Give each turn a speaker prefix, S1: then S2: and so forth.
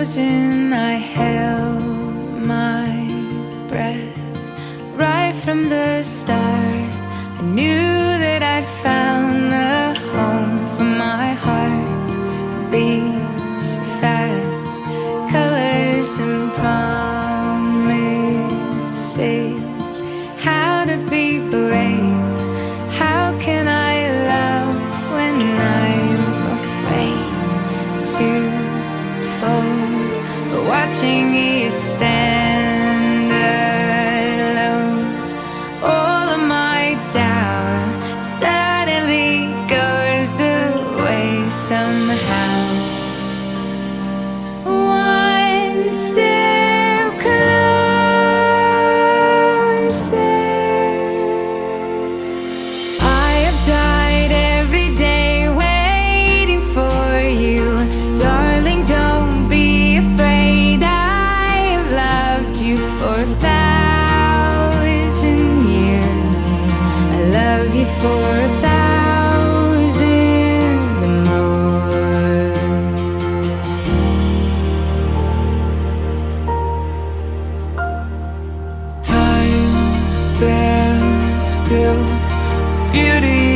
S1: frozen, I held my breath. Right from the start, I knew that I'd found the home for my heart. Beats fast, colors and promises. How to be brave, how can I love when I'm afraid to fall? Watching you stand alone, all of my doubt suddenly goes away somehow. One step closer. I have died every day waiting for you. Darling, don't be afraid. I have loved you for 1,000 years. I love you for 1,000 more. Time stands still, beauty